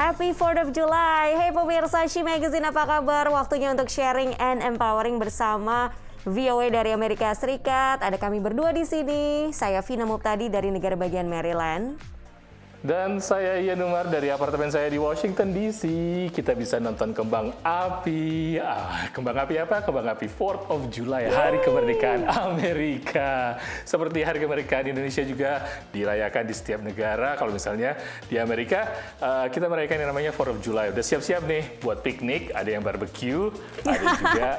Happy 4th of July. Hey pemirsa She Magazine, apa kabar? Waktunya untuk sharing and empowering bersama VOA dari Amerika Serikat. Ada kami berdua di sini. Saya Vina Muptadi dari negara bagian Maryland. Dan saya Ian Umar dari apartemen saya di Washington DC. Kita bisa nonton kembang api. Kembang api apa? Kembang api 4th of July, Hari Kemerdekaan Amerika. Seperti Hari Kemerdekaan Indonesia juga dirayakan di setiap negara. Kalau misalnya di Amerika, kita merayakan yang namanya 4th of July. Udah siap-siap nih buat piknik, ada yang barbecue, ada juga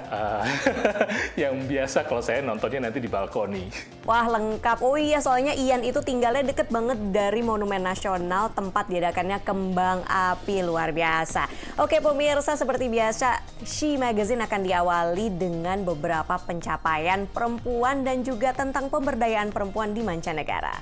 yang biasa kalau saya nontonnya nanti di balkoni. Wah, lengkap. Oh iya, soalnya Ian itu tinggalnya deket banget dari Monumen Nasional, tempat diadakannya kembang api, luar biasa. Oke pemirsa, seperti biasa She Magazine akan diawali dengan beberapa pencapaian perempuan dan juga tentang pemberdayaan perempuan di mancanegara.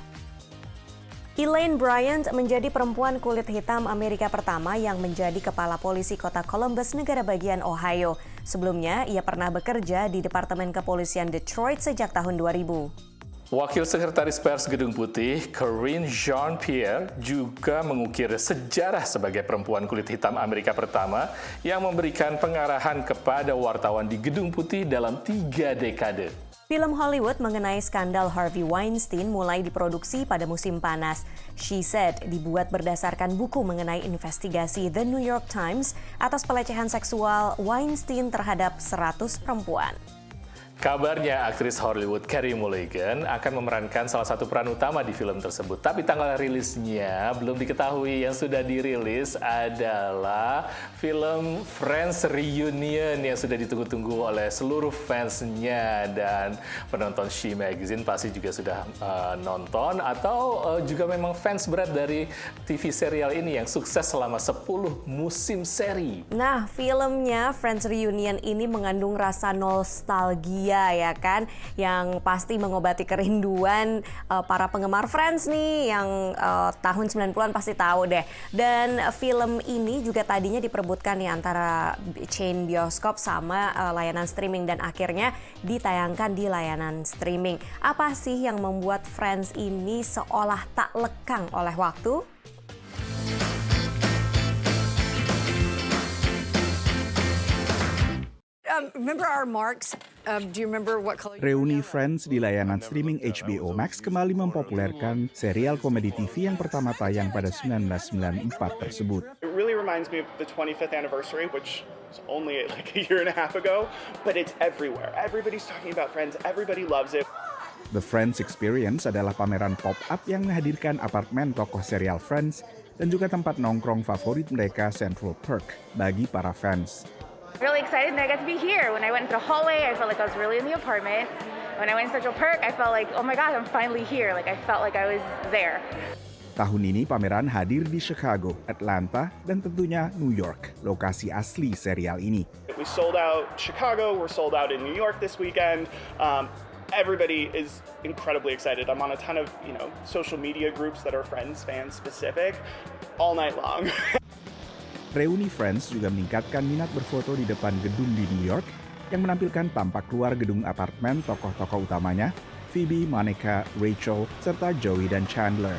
Elaine Bryant menjadi perempuan kulit hitam Amerika pertama yang menjadi kepala polisi kota Columbus, negara bagian Ohio. Sebelumnya, ia pernah bekerja di Departemen Kepolisian Detroit sejak tahun 2000. Wakil Sekretaris Pers Gedung Putih, Karine Jean-Pierre, juga mengukir sejarah sebagai perempuan kulit hitam Amerika pertama yang memberikan pengarahan kepada wartawan di Gedung Putih dalam 3 dekade. Film Hollywood mengenai skandal Harvey Weinstein mulai diproduksi pada musim panas. She Said dibuat berdasarkan buku mengenai investigasi The New York Times atas pelecehan seksual Weinstein terhadap 100 perempuan. Kabarnya aktris Hollywood Carey Mulligan akan memerankan salah satu peran utama di film tersebut. Tapi tanggal rilisnya belum diketahui. Yang sudah dirilis adalah film Friends Reunion yang sudah ditunggu-tunggu oleh seluruh fansnya. Dan penonton She Magazine pasti juga sudah nonton atau juga memang fans berat dari TV serial ini yang sukses selama 10 musim seri. Nah, filmnya Friends Reunion ini mengandung rasa nostalgia, ya kan, yang pasti mengobati kerinduan para penggemar Friends nih yang tahun 90-an pasti tahu deh. Dan film ini juga tadinya diperebutkan nih antara chain bioskop sama layanan streaming dan akhirnya ditayangkan di layanan streaming. Apa sih yang membuat Friends ini seolah tak lekang oleh waktu? Remember our marks? Do you remember what color? Reuni Friends di layanan streaming HBO Max kembali mempopulerkan serial komedi TV yang pertama tayang pada 1994 tersebut. It really reminds me of the 25th anniversary, which was only like a year and a half ago, but it's everywhere. Everybody's talking about Friends, everybody loves it. The Friends Experience adalah pameran pop-up yang menghadirkan apartemen tokoh serial Friends dan juga tempat nongkrong favorit mereka, Central Perk, bagi para fans. Really excited that I got to be here. When I went into the hallway, I felt like I was really in the apartment. When I went to Central Perk, I felt like, oh my God, I'm finally here. Like I felt like I was there. Tahun ini pameran hadir di Chicago, Atlanta, dan tentunya New York, lokasi asli serial ini. We sold out Chicago, we're sold out in New York this weekend. Everybody is incredibly excited. I'm on a ton of, social media groups that are Friends fans specific all night long. Reuni Friends juga meningkatkan minat berfoto di depan gedung di New York yang menampilkan tampak luar gedung apartemen tokoh-tokoh utamanya, Phoebe, Monica, Rachel, serta Joey dan Chandler.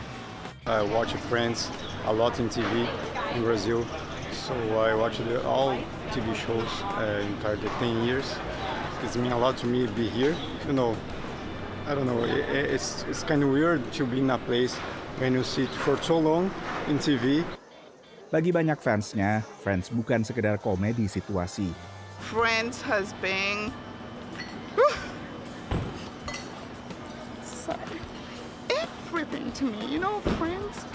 I watch Friends a lot in TV in Brazil, so I watched all TV shows entire the 10 years. It means a lot to me to be here. I don't know, it's kind of weird to be in a place when you sit for so long in TV. Bagi banyak fansnya, Friends bukan sekedar komedi situasi. Friends has been everything to me. Friends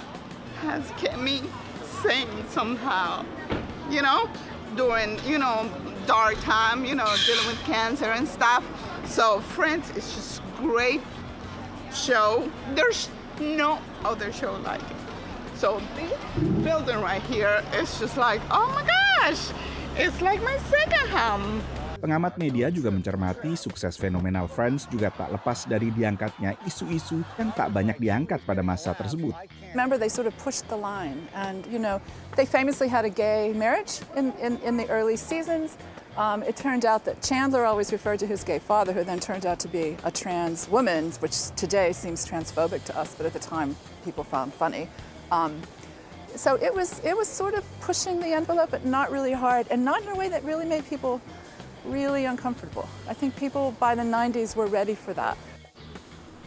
has kept me sane somehow. During, dark time, dealing with cancer and stuff. So Friends is just great show. There's no other show like it. So this building right here is just like, oh my gosh, it's like my second home. Pengamat media juga mencermati sukses fenomenal Friends juga tak lepas dari diangkatnya isu-isu yang tak banyak diangkat pada masa tersebut. Remember, they sort of pushed the line, and they famously had a gay marriage in the early seasons. It turned out that Chandler always referred to his gay father, who then turned out to be a trans woman, which today seems transphobic to us, but at the time people found funny. So it was sort of pushing the envelope, but not really hard, and not in a way that really made people really uncomfortable. I think people by the 90s were ready for that.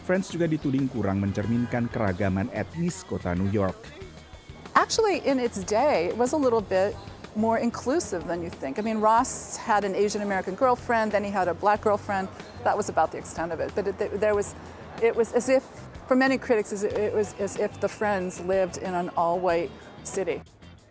Friends juga dituding kurang mencerminkan keragaman etnis kota New York. Actually, in its day, it was a little bit more inclusive than you think. I mean, Ross had an Asian American girlfriend, then he had a black girlfriend. That was about the extent of it. But it was as if, for many critics, it was as if the Friends lived in an all-white city.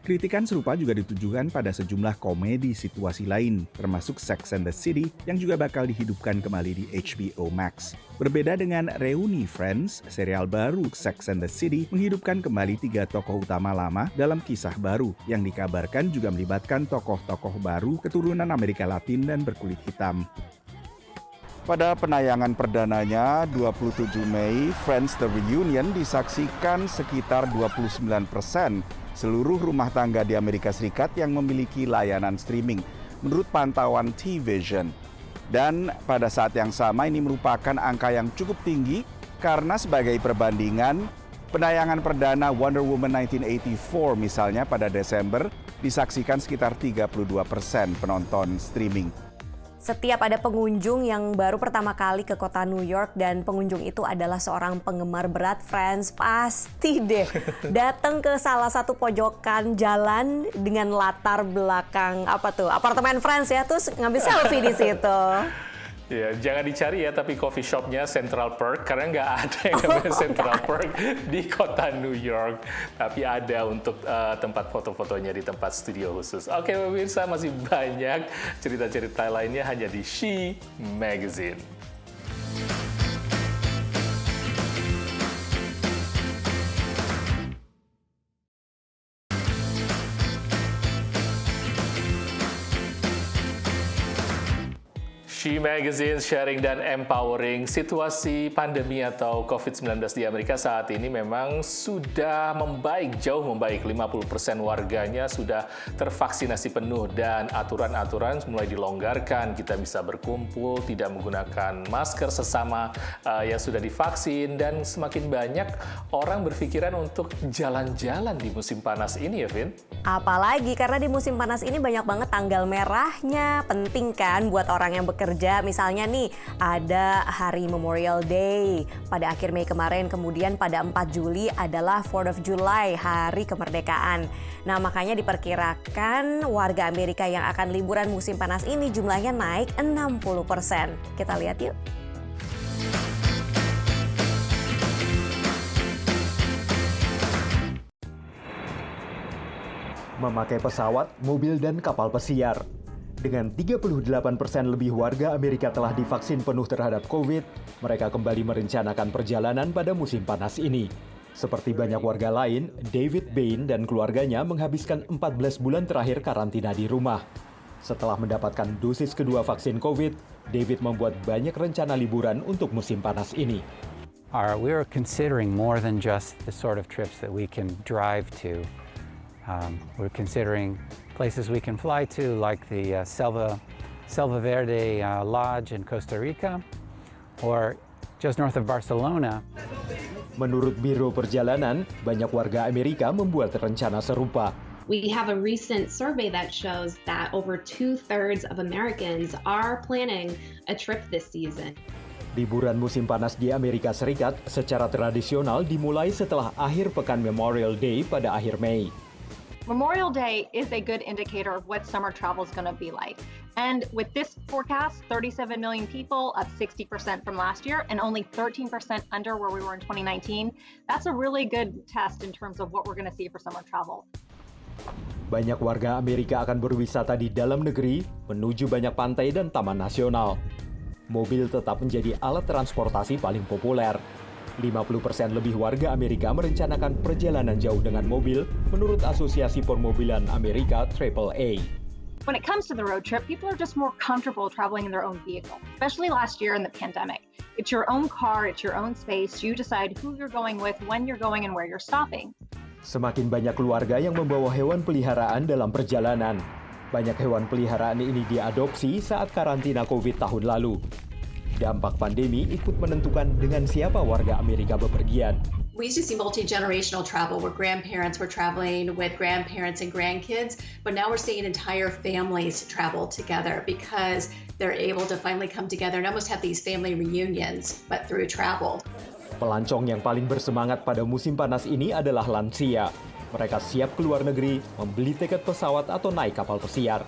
Kritikan serupa juga ditujukan pada sejumlah komedi situasi lain, termasuk Sex and the City yang juga bakal dihidupkan kembali di HBO Max. Berbeda dengan reuni Friends, serial baru Sex and the City menghidupkan kembali 3 tokoh utama lama dalam kisah baru yang dikabarkan juga melibatkan tokoh-tokoh baru keturunan Amerika Latin dan berkulit hitam. Pada penayangan perdananya 27 Mei, Friends The Reunion disaksikan sekitar 29% seluruh rumah tangga di Amerika Serikat yang memiliki layanan streaming, menurut pantauan T-Vision. Dan pada saat yang sama ini merupakan angka yang cukup tinggi karena sebagai perbandingan, penayangan perdana Wonder Woman 1984 misalnya pada Desember disaksikan sekitar 32% penonton streaming. Setiap ada pengunjung yang baru pertama kali ke kota New York dan pengunjung itu adalah seorang penggemar berat Friends, pasti deh datang ke salah satu pojokan jalan dengan latar belakang apartemen Friends ya, terus ngambil selfie di situ. Ya, jangan dicari ya, tapi coffee shopnya Central Park, karena nggak ada yang namanya Central Park di kota New York. Tapi ada untuk tempat foto-fotonya di tempat studio khusus. Oke, pemirsa, masih banyak cerita-cerita lainnya hanya di She Magazine. She Magazine sharing dan empowering. Situasi pandemi atau COVID-19 di Amerika saat ini memang sudah membaik, jauh membaik. 50% warganya sudah tervaksinasi penuh dan aturan-aturan mulai dilonggarkan. Kita bisa berkumpul, tidak menggunakan masker sesama yang sudah divaksin, dan semakin banyak orang berpikiran untuk jalan-jalan di musim panas ini ya, Vin? Apalagi karena di musim panas ini banyak banget tanggal merahnya. Penting kan buat orang yang bekerja. Misalnya nih, ada hari Memorial Day pada akhir Mei kemarin, kemudian pada 4 Juli adalah 4th of July, hari kemerdekaan. Nah, makanya diperkirakan warga Amerika yang akan liburan musim panas ini jumlahnya naik 60%. Kita lihat yuk. Memakai pesawat, mobil, dan kapal pesiar. Dengan 38% lebih warga Amerika telah divaksin penuh terhadap COVID, mereka kembali merencanakan perjalanan pada musim panas ini. Seperti banyak warga lain, David Bain dan keluarganya menghabiskan 14 bulan terakhir karantina di rumah. Setelah mendapatkan dosis kedua vaksin COVID, David membuat banyak rencana liburan untuk musim panas ini. We're considering more than just the sort of trips that we can drive to. We're considering places we can fly to, like the Selva Verde Lodge in Costa Rica, or just north of Barcelona. Menurut Biro Perjalanan, banyak warga Amerika membuat rencana serupa. We have a recent survey that shows that over 2/3 of Americans are planning a trip this season. Liburan musim panas di Amerika Serikat secara tradisional dimulai setelah akhir pekan Memorial Day pada akhir Mei. Memorial Day is a good indicator of what summer travel is going to be like. And with this forecast, 37 million people, up 60% from last year, and only 13% under where we were in 2019, that's a really good test in terms of what we're going to see for summer travel. Banyak warga Amerika akan berwisata di dalam negeri, menuju banyak pantai dan taman nasional. Mobil tetap menjadi alat transportasi paling populer. 50% lebih warga Amerika merencanakan perjalanan jauh dengan mobil, menurut Asosiasi Permobilan Amerika AAA. When it comes to the road trip, people are just more comfortable traveling in their own vehicle, especially last year in the pandemic. It's your own car, it's your own space. You decide who you're going with, when you're going, and where you're stopping. Semakin banyak keluarga yang membawa hewan peliharaan dalam perjalanan. Banyak hewan peliharaan ini diadopsi saat karantina COVID tahun lalu. Dampak pandemi ikut menentukan dengan siapa warga Amerika bepergian. We used to see multi-generational travel where grandparents were traveling with grandparents and grandkids, but now we're seeing entire families travel together because they're able to finally come together and almost have these family reunions, but through travel. Pelancong yang paling bersemangat pada musim panas ini adalah lansia. Mereka siap ke luar negeri, membeli tiket pesawat atau naik kapal pesiar.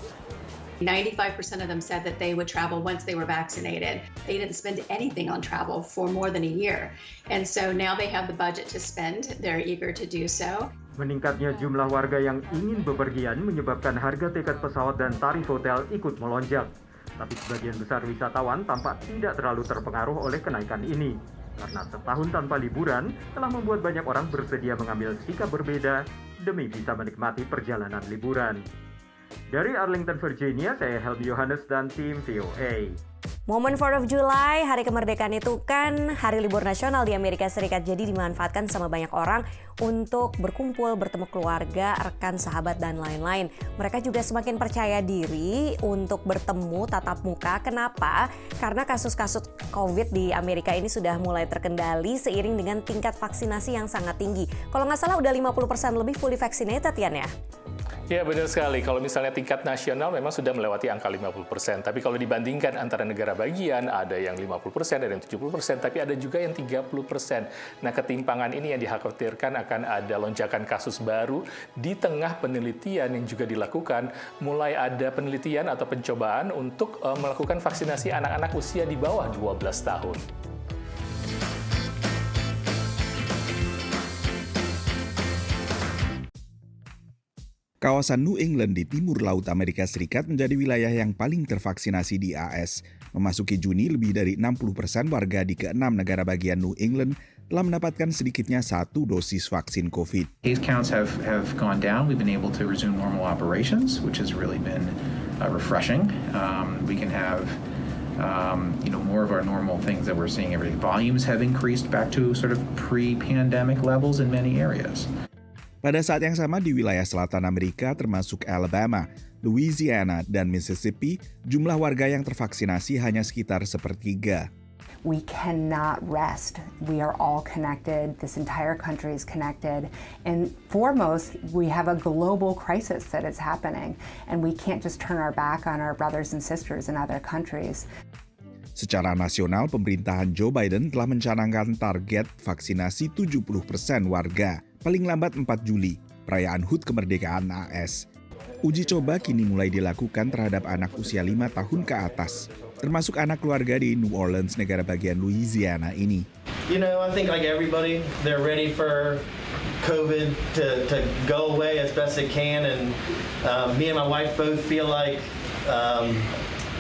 95% of them said that they would travel once they were vaccinated. They didn't spend anything on travel for more than a year. And so now they have the budget to spend. They're eager to do so. Meningkatnya jumlah warga yang ingin bepergian menyebabkan harga tiket pesawat dan tarif hotel ikut melonjak. Tapi sebagian besar wisatawan tampak tidak terlalu terpengaruh oleh kenaikan ini. Karena setahun tanpa liburan telah membuat banyak orang bersedia mengambil sikap berbeda demi bisa menikmati perjalanan liburan. Dari Arlington, Virginia, saya Helmi Yohanes dan tim VOA. Momen 4th of July, hari kemerdekaan itu kan hari libur nasional di Amerika Serikat. Jadi dimanfaatkan sama banyak orang untuk berkumpul, bertemu keluarga, rekan, sahabat, dan lain-lain. Mereka juga semakin percaya diri untuk bertemu tatap muka. Kenapa? Karena kasus-kasus COVID di Amerika ini sudah mulai terkendali seiring dengan tingkat vaksinasi yang sangat tinggi. Kalau nggak salah udah 50% lebih fully vaccinated ya, Nia? Ya benar sekali, kalau misalnya tingkat nasional memang sudah melewati angka 50%, tapi kalau dibandingkan antara negara bagian, ada yang 50%, ada yang 70%, tapi ada juga yang 30%. Nah ketimpangan ini yang dikhawatirkan akan ada lonjakan kasus baru di tengah penelitian yang juga dilakukan, mulai ada penelitian atau pencobaan untuk melakukan vaksinasi anak-anak usia di bawah 12 tahun. Kawasan New England di timur laut Amerika Serikat menjadi wilayah yang paling tervaksinasi di AS. Memasuki Juni, lebih dari 60% warga di ke-6 negara bagian New England telah mendapatkan sedikitnya 1 dosis vaksin COVID. Case counts have gone down. We've been able to resume normal operations, which has really been refreshing. We can have more of our normal things that we're seeing every day. Volumes have increased back to sort of pre-pandemic levels in many areas. Pada saat yang sama di wilayah selatan Amerika termasuk Alabama, Louisiana, dan Mississippi, jumlah warga yang tervaksinasi hanya sekitar sepertiga. We cannot rest. We are all connected. This entire country is connected. And foremost, we have a global crisis that is happening. And we can't just turn our back on our brothers and sisters in other countries. Secara nasional, pemerintahan Joe Biden telah mencanangkan target vaksinasi 70% warga, paling lambat 4 Juli, perayaan HUT kemerdekaan AS. Uji coba kini mulai dilakukan terhadap anak usia 5 tahun ke atas, termasuk anak keluarga di New Orleans, negara bagian Louisiana ini. You know, I think like everybody, they're ready for COVID to go away as best it can, and me and my wife both feel like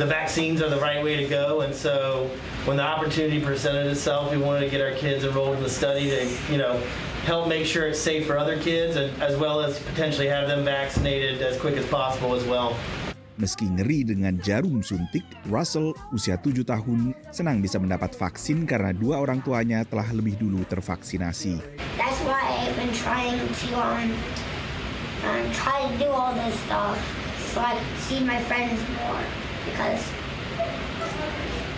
the vaccines are the right way to go, and so when the opportunity presented itself, we wanted to get our kids enrolled in the study to, help make sure it's safe for other kids, and as well as potentially have them vaccinated as quick as possible as well. Meski ngeri dengan jarum suntik, Russell, usia 7 tahun, senang bisa mendapat vaksin karena 2 orang tuanya telah lebih dulu tervaksinasi. That's why I've been trying to try to do all this stuff so I can see my friends more, because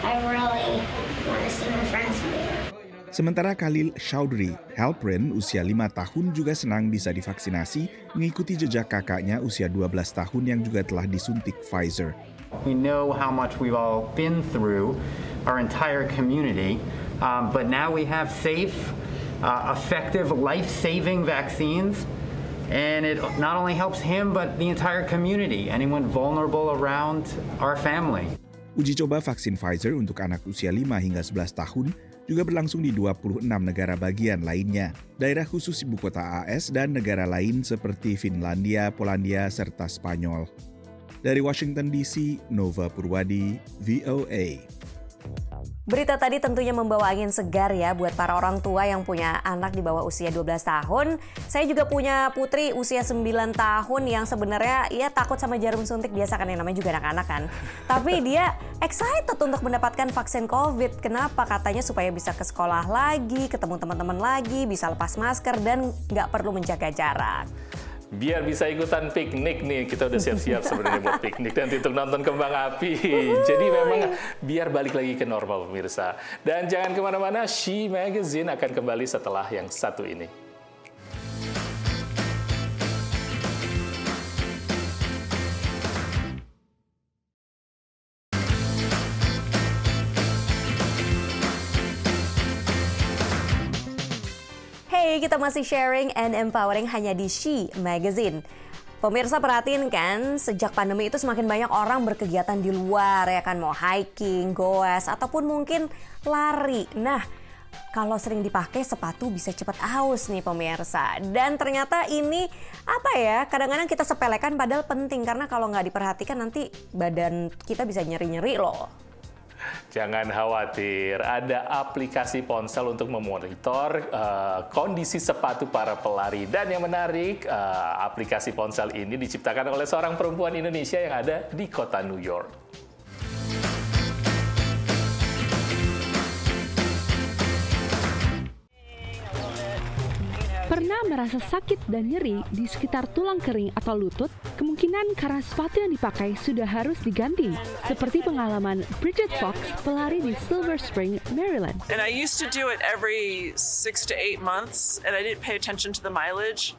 I really want to see my friends more. Sementara Khalil Chowdhury, Halprin, usia 5 tahun juga senang bisa divaksinasi, mengikuti jejak kakaknya usia 12 tahun yang juga telah disuntik Pfizer. We know how much we've all been through, our entire community, but now we have safe, effective, life-saving vaccines, and it not only helps him, but the entire community, anyone vulnerable around our family. Uji coba vaksin Pfizer untuk anak usia 5 hingga 11 tahun juga berlangsung di 26 negara bagian lainnya, daerah khusus ibu kota AS dan negara lain seperti Finlandia, Polandia, serta Spanyol. Dari Washington DC, Nova Purwadi, VOA. Berita tadi tentunya membawa angin segar ya buat para orang tua yang punya anak di bawah usia 12 tahun. Saya juga punya putri usia 9 tahun yang sebenarnya ya takut sama jarum suntik, biasa kan, yang namanya juga anak-anak kan. Tapi dia excited untuk mendapatkan vaksin COVID. Kenapa? Katanya supaya bisa ke sekolah lagi, ketemu teman-teman lagi, bisa lepas masker dan nggak perlu menjaga jarak. Biar bisa ikutan piknik nih, kita udah siap-siap sebenarnya buat piknik dan untuk nonton kembang api. Jadi memang biar balik lagi ke normal pemirsa. Dan jangan kemana-mana, She Magazine akan kembali setelah yang satu ini. Hey, kita masih sharing and empowering hanya di She Magazine. Pemirsa perhatiin kan, sejak pandemi itu semakin banyak orang berkegiatan di luar ya kan, mau hiking, goes, ataupun mungkin lari. Nah, kalau sering dipakai sepatu bisa cepat aus nih pemirsa. Dan ternyata ini apa ya, kadang-kadang kita sepelekan padahal penting. Karena kalau nggak diperhatikan nanti badan kita bisa nyeri-nyeri loh. Jangan khawatir, ada aplikasi ponsel untuk memonitor kondisi sepatu para pelari. Dan yang menarik, aplikasi ponsel ini diciptakan oleh seorang perempuan Indonesia yang ada di kota New York. Pernah merasa sakit dan nyeri di sekitar tulang kering atau lutut? Kemungkinan karena sepatu yang dipakai sudah harus diganti. Seperti pengalaman Bridget Fox, pelari di Silver Spring, Maryland. And I used to do it every 6 to 8 months, and I didn't pay attention to the mileage.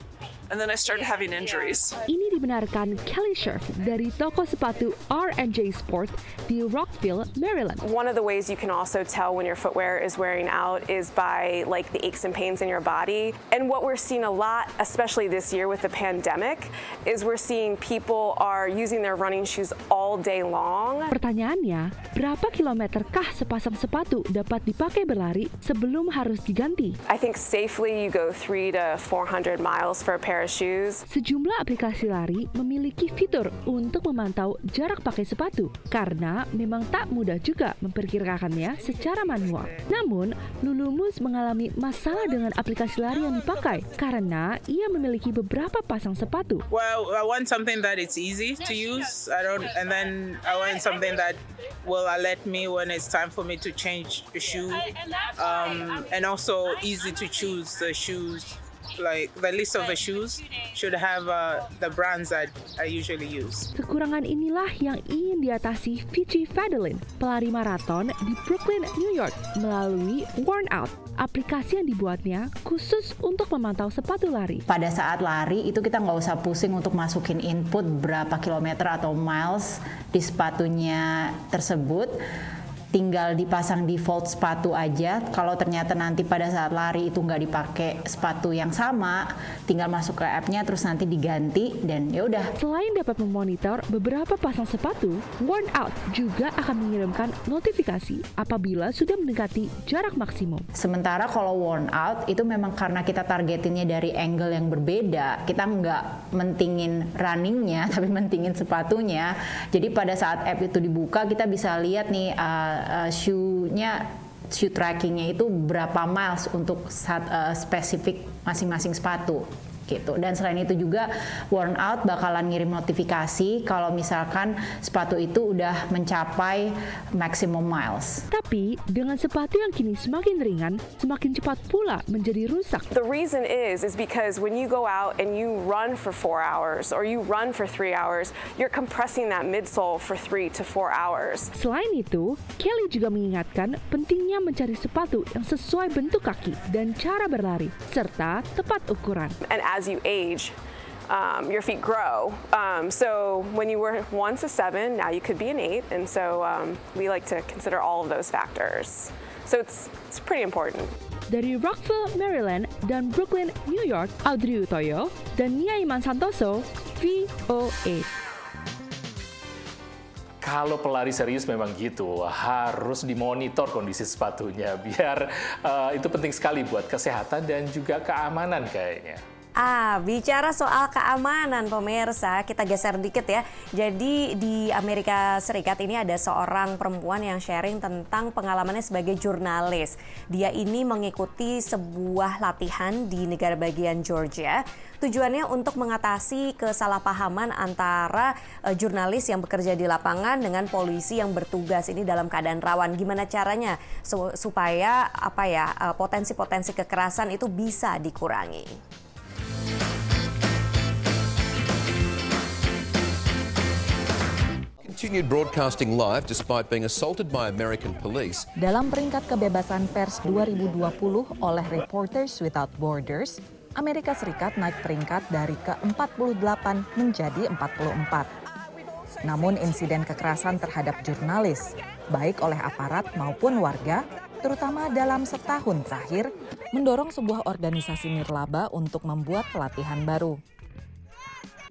And then I started having injuries. Ini dibenarkan Kelly Scherf dari toko sepatu R&J Sport di Rockville, Maryland. One of the ways you can also tell when your footwear is wearing out is by like the aches and pains in your body. And what we're seeing a lot, especially this year with the pandemic, is we're seeing people are using their running shoes all day long. Pertanyaannya, berapa kilometerkah sepasang sepatu dapat dipakai berlari sebelum harus diganti? I think safely you go 300 to 400 miles for a pair of shoes. Sejumlah aplikasi lari memiliki fitur untuk memantau jarak pakai sepatu karena memang tak mudah juga memperkirakannya secara manual. Namun, Lulumus mengalami masalah dengan aplikasi lari yang dipakai karena ia memiliki beberapa pasang sepatu. Well, I want something that it's easy to use. And then I want something that will alert me when it's time for me to change the shoe. And also easy to choose the shoes. Like the list of the shoes should have the brands that I usually use. Kekurangan inilah yang ingin diatasi Vici Fadilin, pelari maraton di Brooklyn, New York, melalui Worn Out, aplikasi yang dibuatnya khusus untuk memantau sepatu lari. Pada saat lari itu kita nggak usah pusing untuk masukin input berapa kilometer atau miles di sepatunya tersebut. Tinggal dipasang default sepatu aja. Kalau ternyata nanti pada saat lari itu nggak dipakai sepatu yang sama, tinggal masuk ke app-nya terus nanti diganti dan ya udah. Selain dapat memonitor beberapa pasang sepatu, Worn Out juga akan mengirimkan notifikasi apabila sudah mendekati jarak maksimum. Sementara kalau Worn Out itu memang karena kita targetinnya dari angle yang berbeda, kita nggak mentingin runningnya tapi mentingin sepatunya. Jadi pada saat app itu dibuka kita bisa lihat nih shoe trackingnya itu berapa miles untuk spesifik masing-masing sepatu gitu. Dan selain itu juga Worn Out bakalan ngirim notifikasi kalau misalkan sepatu itu udah mencapai maximum miles. Tapi dengan sepatu yang kini semakin ringan, semakin cepat pula menjadi rusak. The reason is because when you go out and you run for 4 hours or you run for 3 hours, you're compressing that midsole for 3 to 4 hours. Selain itu, Kelly juga mengingatkan pentingnya mencari sepatu yang sesuai bentuk kaki dan cara berlari serta tepat ukuran. And as you age, your feet grow. So when you were once a 7, now you could be an 8. And so we like to consider all of those factors. So it's pretty important. Dari Rockville, Maryland, dan Brooklyn, New York, Audrey Utoyo dan Nia Iman Santoso, VOA. Kalau pelari serius memang gitu, harus dimonitor kondisi sepatunya biar itu penting sekali buat kesehatan dan juga keamanan kayaknya. Bicara soal keamanan pemirsa, kita geser dikit ya. Jadi di Amerika Serikat ini ada seorang perempuan yang sharing tentang pengalamannya sebagai jurnalis. Dia ini mengikuti sebuah latihan di negara bagian Georgia. Tujuannya untuk mengatasi kesalahpahaman antara jurnalis yang bekerja di lapangan dengan polisi yang bertugas ini dalam keadaan rawan. Gimana caranya supaya potensi-potensi kekerasan itu bisa dikurangi? continued broadcasting live despite being assaulted by American police. Dalam peringkat kebebasan pers 2020 oleh Reporters Without Borders, Amerika Serikat naik peringkat dari ke-48 menjadi 44. Namun insiden kekerasan terhadap jurnalis, baik oleh aparat maupun warga, terutama dalam setahun terakhir, mendorong sebuah organisasi nirlaba untuk membuat pelatihan baru.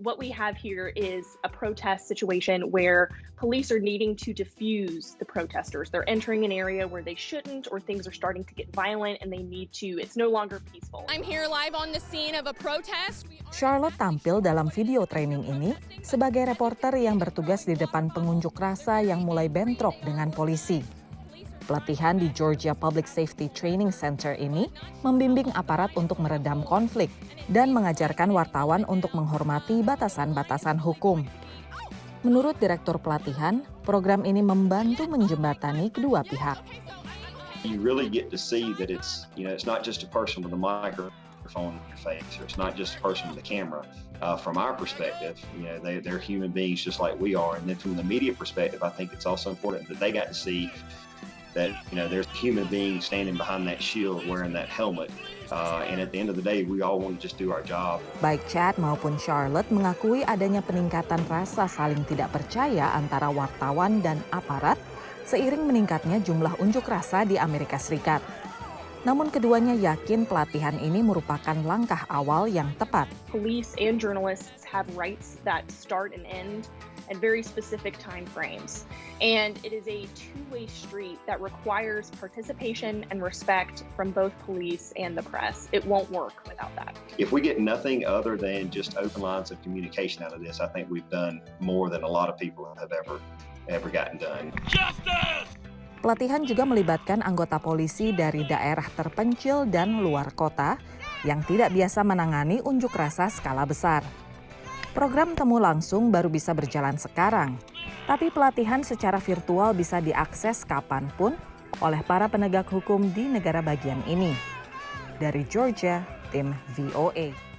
What we have here is a protest situation where police are needing to diffuse the protesters. They're entering an area where they shouldn't, or things are starting to get violent and they need to. It's no longer peaceful. I'm here live on the scene of a protest. Charlotte tampil dalam video training ini sebagai reporter yang bertugas di depan pengunjuk rasa yang mulai bentrok dengan polisi. Pelatihan di Georgia Public Safety Training Center ini membimbing aparat untuk meredam konflik dan mengajarkan wartawan untuk menghormati batasan-batasan hukum. Menurut Direktur Pelatihan, program ini membantu menjembatani kedua pihak. You really get to see that it's not just a person with a microphone in their face, or it's not just a person with a camera. From our perspective, they're human beings just like we are. And then from the media perspective, I think it's also important that they got to see that there's a human being standing behind that shield wearing that helmet. And at the end of the day, we all want to just do our job. Baik Chad maupun Charlotte mengakui adanya peningkatan rasa saling tidak percaya antara wartawan dan aparat seiring meningkatnya jumlah unjuk rasa di Amerika Serikat. Namun keduanya yakin pelatihan ini merupakan langkah awal yang tepat. Police and journalists have rights that start and end at very specific time frames. And it is a two-way street that requires participation and respect from both police and the press. It won't work without that. If we get nothing other than just open lines of communication out of this, I think we've done more than a lot of people have ever gotten done. Justice! Pelatihan juga melibatkan anggota polisi dari daerah terpencil dan luar kota yang tidak biasa menangani unjuk rasa skala besar. Program temu langsung baru bisa berjalan sekarang, tapi pelatihan secara virtual bisa diakses kapanpun oleh para penegak hukum di negara bagian ini. Dari Georgia, tim VOA.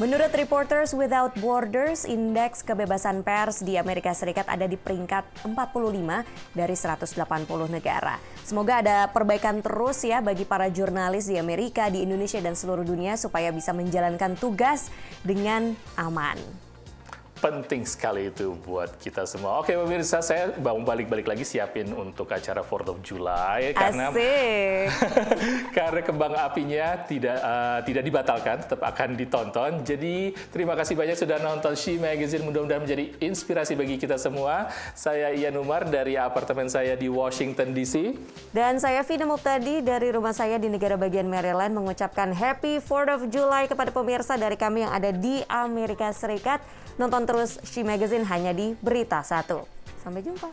Menurut Reporters Without Borders, indeks kebebasan pers di Amerika Serikat ada di peringkat 45 dari 180 negara. Semoga ada perbaikan terus ya bagi para jurnalis di Amerika, di Indonesia, dan seluruh dunia supaya bisa menjalankan tugas dengan aman. Penting sekali itu buat kita semua. Oke pemirsa, saya mau balik lagi siapin untuk acara 4th of July karena karena kembang apinya tidak dibatalkan, tetap akan ditonton. Jadi terima kasih banyak sudah nonton She Magazine, mudah-mudahan menjadi inspirasi bagi kita semua. Saya Ian Umar dari apartemen saya di Washington DC. Dan saya Vina Muptadi dari rumah saya di negara bagian Maryland mengucapkan Happy 4th of July kepada pemirsa dari kami yang ada di Amerika Serikat. Nonton terus She Magazine hanya di Berita 1. Sampai jumpa.